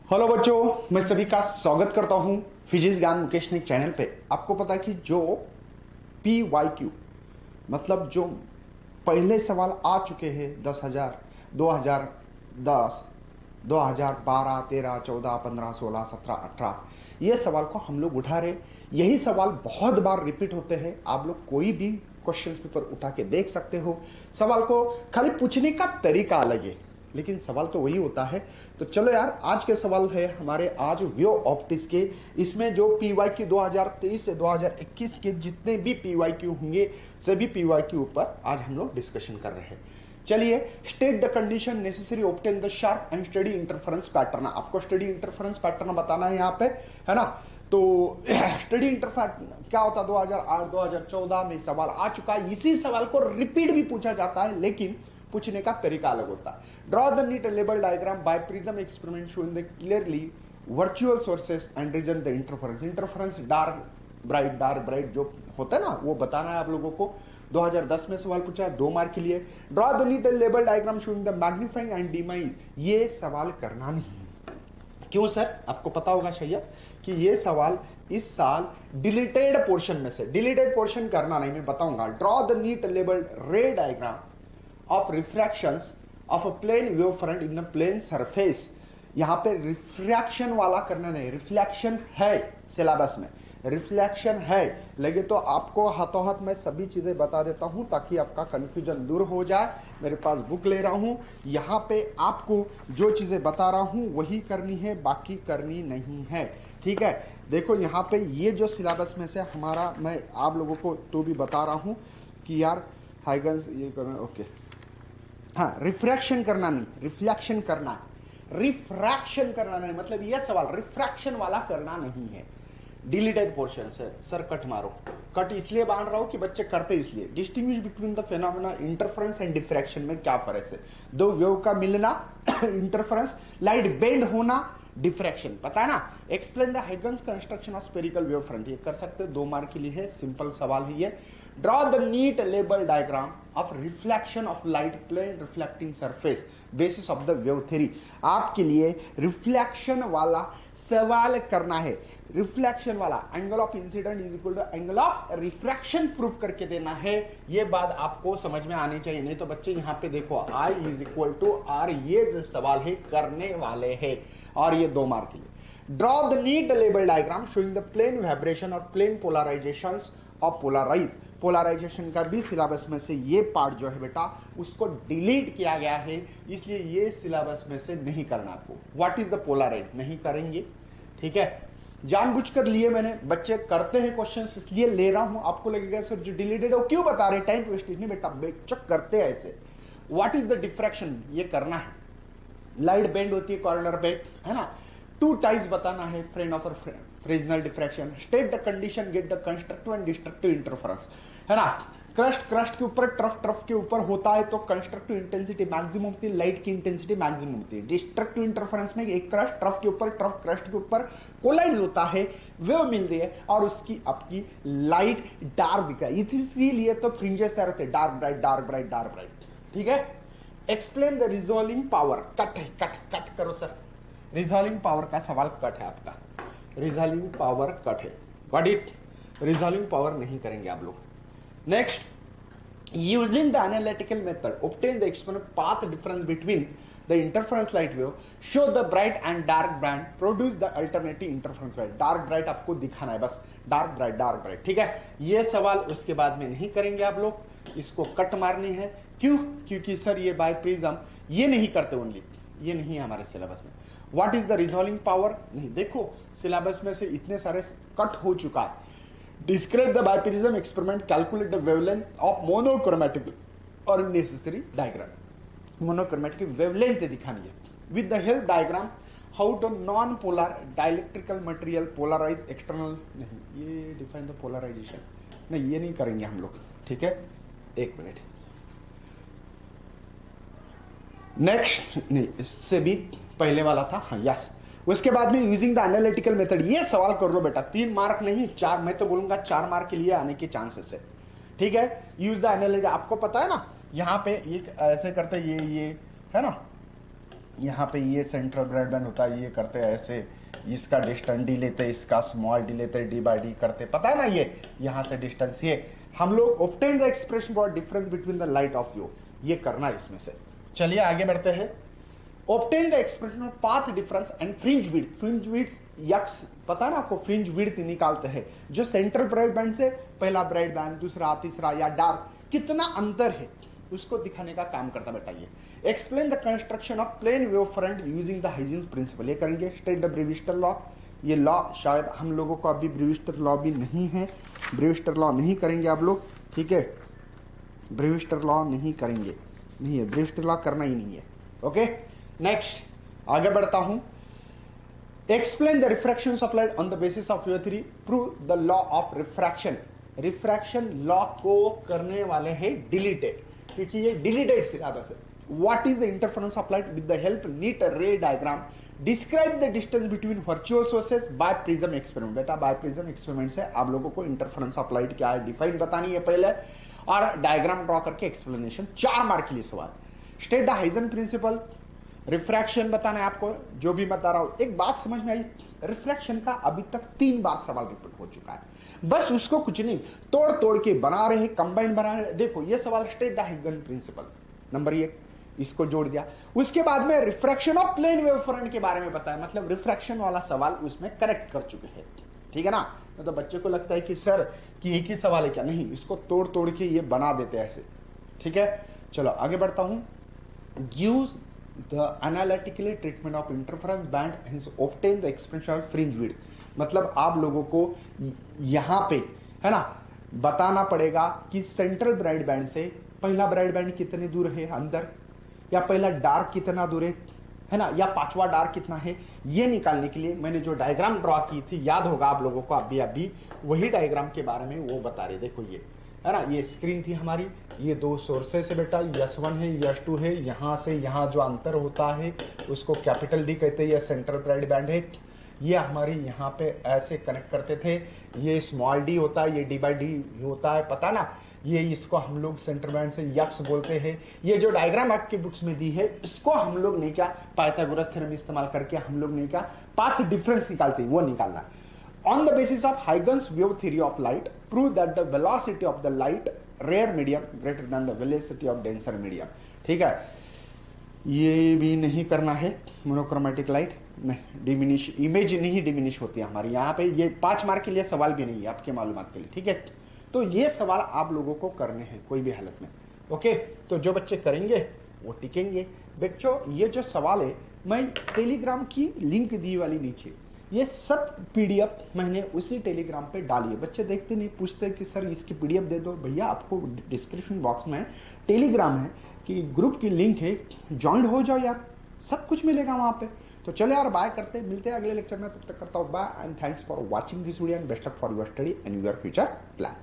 Hello बच्चों, मैं सभी का स्वागत करता हूं फिजिक्स ज्ञान मुकेश ने चैनल पे। आपको पता है कि जो पी वाई क्यू मतलब जो पहले सवाल आ चुके हैं 10,000, 2010, 2012, 13, 14, 15, 16, 17, 18, ये सवाल को हम लोग उठा रहे। यही सवाल बहुत बार रिपीट होते हैं। आप लोग कोई भी क्वेश्चन पेपर उठा के देख सकते हो। सवाल को खाली पूछने का तरीका अलग है, लेकिन सवाल तो वही होता है। तो चलो यार, आज के सवाल है हमारे आज व्यू ऑप्टिक्स के। इसमें जो पीवाईक्यू 2023 से 2021 के जितने भी पीवाईक्यू होंगे, सभी पीवाईक्यू पर आज हम लोग डिस्कशन कर रहे हैं। चलिए, state the condition necessary obtain the sharp and study interference pattern. आपको स्टडी इंटरफेरेंस पैटर्न बताना है यहाँ पे, है ना। तो स्टडी इंटरफेरेंस क्या होता है, 2008 2014 में सवाल आ चुका है। इसी सवाल को रिपीट भी पूछा जाता है, लेकिन पूछने का तरीका अलग होता है। Draw the neat label diagram by prism experiment showing the clearly virtual sources and region the interference. Interference dark bright जो होता है ना, वो बताना है आप लोगों को। 2010 में सवाल पूछा है, 2 मार्क के लिए। Draw the neat label diagram showing the magnifying and demise. ये सवाल करना नहीं। क्यों सर? आपको पता होगा शायद कि ये सवाल इस साल डिलीटेड पोर्शन में से, डिलीटेड पोर्शन करना नहीं, मैं बताऊंगा। Draw the neat label ray diagram of refractions of a plane wavefront in a plane surface। यहां पे रिफ्रैक्शन वाला करना नहीं, रिफ्लेक्शन है सिलेबस में, रिफ्लेक्शन है। लगे तो आपको हाथों हाथ में सभी चीजें बता देता हूं ताकि आपका कंफ्यूजन दूर हो जाए। मेरे पास बुक ले रहा हूं, यहां पे आपको जो चीजें बता रहा हूं वही करनी है, बाकी करनी नहीं है। ठीक है, देखो यहां पे ये जो सिलेबस में से हमारा, मैं आप लोगों को तो भी बता रहा हूं कि यार हाइगन्स ये करना, ओके। हाँ, रिफ्रैक्शन करना नहीं, रिफ्लेक्शन करना है। रिफ्रैक्शन करना नहीं मतलब यह सवाल रिफ्रैक्शन वाला करना नहीं है। डिलीटेड पोर्शन से सर कट मारो। कट इसलिए बांध रहा हूं कि बच्चे करते इसलिए। Distinguish between the phenomena interference and diffraction में क्या फर्क है? दो वेव का मिलना इंटरफेरेंस, लाइट बेंड होना, डिफ्रैक्शन, पता है ना। Explain the Huygens construction of spherical wave front. ये कर सकते हैं, 2 मार्क के लिए है, सिंपल सवाल है ये। Draw the neat label diagram of reflection of light plane reflecting surface basis of the wave theory. आपके लिए रिफ्लेक्शन वाला सवाल करना है। रिफ्लेक्शन वाला angle of incident is equal to angle of refraction proof करके देना है। ये बात आपको समझ में आनी चाहिए, नहीं तो बच्चे यहां पे देखो I is equal to R, ये जो सवाल है करने वाले हैं, और ये 2 मार्क के लिए। Draw the neat label diagram showing the plane vibration और plane polarisations of polarise. Polarisation का भी सिलेबस में से ये पार्ट जो है बेटा, उसको डिलीट किया गया है, इसलिए ये सिलेबस में से नहीं करना आपको। व्हाट इज द पोलराइज नहीं करेंगे, ठीक है। जानबूझकर लिए मैंने, बच्चे करते हैं क्वेश्चंस इसलिए ले रहा हूं। आपको लगेगा सर जो डिलीटेड है वो क्यों बता रहे, टाइम वेस्टेज नहीं बेटा, बेचक करते हैं ऐसे। व्हाट इज द डिफ्रैक्शन, ये करना है। लाइट बेंड होती है कॉर्नर पे, है ना। 2 टाइप्स बताना है, friend of Fresnel diffraction. State the condition, get the constructive and destructive interference, है ना। क्रस्ट के ऊपर, ट्रफ के ऊपर होता है तो कंस्ट्रक्टिव इंटेंसिटी मैक्सिमम होती है, लाइट की इंटेंसिटी मैक्सिमम होती है। डिस्ट्रक्टिव इंटरफेरेंस में एक क्रस्ट ट्रफ के ऊपर, ट्रफ क्रस्ट के ऊपर कोलाइड होता है, वेव मिलती है और उसकी आपकी लाइट डार्क दिख रहा है, इसीलिए तो फ्रिंजेस तैयार होते हैं, dark bright dark bright dark bright, ठीक है। Explain the resolving power. Cut है, कट करो सर। रिजॉल्विंग पावर का सवाल कट है आपका, रिजॉल्विंग पावर कट है, गॉट इट। रिजॉल्विंग पावर नहीं करेंगे आप लोग। Next, using the analytical method obtain the experiment path difference between the interference light wave, show the bright and dark band, produce the alternative interference light. Dark bright आपको दिखाना है बस, dark bright, ठीक है। ये सवाल उसके बाद में नहीं करेंगे आप लोग, इसको कट मारनी है। क्यों? क्योंकि सर ये बाय प्रिज्म ये नहीं करते, ओनली ये नहीं है हमारे सिलेबस में। What is the resolving power नहीं, देखो सिलेबस में से इतने सारे कट हो चुका है। Describe the biprism experiment, calculate the wavelength of monochromatic और नेसेसरी डायग्राम। मोनोक्रोमैटिक वेवलेंथ दिखानी है with the help diagram. How to non polar dielectrical material polarize external, नहीं ये डिफाइन द पोलराइजेशन, नहीं ये नहीं करेंगे हम लोग, ठीक है। 1 मिनट। नेक्स्ट, नहीं इससे भी पहले वाला था, हाँ यस। उसके बाद में यूजिंग द एनालिटिकल मेथड, ये सवाल कर लो बेटा, 3 मार्क नहीं 4, मैं तो बोलूंगा 4 मार्क के लिए आने के चांसेस है, ठीक है। यूज द एनालिटिकल, आपको पता है ना, यहाँ पे ये ऐसे करते ये है ना, यहाँ पे ये सेंट्रल ब्रॉडबैंड होता है, ये करते हैं ऐसे, इसका डिस्टेंस डी लेते, इसका स्मॉल डी लेते, डी बाई डी करते, पता है ना, ये यहाँ से डिस्टेंस, ये हम लोग obtain the expression for difference between the light of view, ये करना है इसमें से। चलिए आगे बढ़ते हैं। Obtain the expression of path difference and fringe width. Fringe width x पता है ना आपको, फ्रिंज विड्थ निकालते हैं जो सेंट्रल ब्रॉडबैंड से पहला ब्रॉडबैंड, दूसरा, तीसरा या डार्क कितना अंतर है उसको दिखाने का काम करता बेटा ये। Explain the construction of plane wave front using the Huygens principle, ये करेंगे। स्टेट द ब्रेविस्टर लॉ, ये लॉ शायद हम लोगों को अभी ब्रेविस्टर लॉ भी नहीं है, ब्रेविस्टर लॉ नहीं करेंगे आप लोग, ठीक है, ब्रेविस्टर लॉ नहीं करेंगे, नहीं है ब्रेविस्टर लॉ, करना ही नहीं है। ओके नेक्स्ट आगे बढ़ता हूं। Explain the refraction of light on the basis of your theory, prove the law of refraction. Refraction law को करने वाले हैं डिलीटेड, क्योंकि ये डिलीटेड सिलेबस है। What is the interference of light with the help neat ray diagram, describe the distance between virtual sources by prism experiment. बेटा by prism experiment से आप लोगों को इंटरफेरेंस ऑफ लाइट क्या है डिफाइन बतानी है पहले, और डायग्राम ड्रॉ करके एक्सप्लेनेशन, 4 मार्क के लिए सवाल। State the Huygens principle, refraction बताना है आपको, जो भी बता रहा हूं। एक बात समझ में आई, रिफ्रैक्शन का अभी तक 3 बार सवाल रिपीट हो चुका है, बस उसको कुछ नहीं तोड़ तोड़ के बना रहे हैं, कंबाइन बना रहे हैं। देखो ये सवाल state the Huygens principle number 1, इसको जोड़ दिया। उसके बाद में refraction of plane wave front के बारे में बताया, मतलब रिफ्रैक्शन वाला सवाल उसमें करेक्ट कर चुके हैं, ठीक है ना। तो बच्चे को लगता है कि सर कि एक ही सवाल है क्या, नहीं, इसको तोड़ तोड़ के ये बना देते हैं ऐसे, ठीक है। चलो आगे बढ़ता हूं। Give the analytically treatment of interference band hence obtain the expression of fringe width, मतलब आप लोगों को यहां पे है ना बताना पड़ेगा कि सेंट्रल ब्राइट बैंड से पहला ब्राइट बैंड कितने दूर है अंदर, या पहला डार्क कितना दूर है ना, या 5वां डार्क कितना है, ये निकालने के लिए मैंने जो डायग्राम ड्रॉ की थी, याद होगा आप लोगों को, अभी वही डायग्राम के बारे में वो बता रहे। देखो ये है ना, ये स्क्रीन थी हमारी, ये 2 सोर्सेस है बेटा, S1 है, S2 है, यहाँ से यहाँ जो अंतर होता है उसको कैपिटल डी कहते हैं, यह सेंट्रल ब्राइट बैंड है। ये हमारी यहाँ पे ऐसे कनेक्ट करते थे, ये स्मॉल डी होता है, ये डी बाई डी होता है, पता ना, ये इसको हम लोग सेंटर बैंड से यक्स बोलते हैं। ये जो डायग्राम आपके बुक्स में दी है इसको हम लोग नहीं क्या पाइथागोरस थ्योरम इस्तेमाल करके हम लोग नहीं क्या पाथ डिफरेंस निकालते हैं, वो निकालना है। On the basis of Huygens wave theory of light, prove that the velocity of the light rare medium greater than the velocity of denser medium, ठीक है। ये भी नहीं करना है, मोनोक्रोमेटिक लाइट नहीं, डिमिनिश इमेज नहीं डिमिनिश होती है हमारी यहाँ पे। ये 5 मार्क के लिए सवाल भी नहीं है आपके मालूमात के लिए, ठीक है। तो ये सवाल आप लोगों को करने हैं कोई भी हालत में, ओके। तो जो बच्चे करेंगे वो टिकेंगे। बच्चों ये जो सवाल है, मैं टेलीग्राम की लिंक दी वाली नीचे, ये सब PDF मैंने उसी टेलीग्राम पे डाली है। बच्चे देखते नहीं, पूछते कि सर इसकी PDF दे दो, भैया आपको डिस्क्रिप्शन बॉक्स में टेलीग्राम है कि ग्रुप की लिंक है, ज्वाइन हो जाओ यार, सब कुछ मिलेगा वहाँ पे। तो चले यार, बाय करते, मिलते हैं अगले लेक्चर में, तब तक करता हूँ bye and thanks for watching this video and best of for your study and your future plan.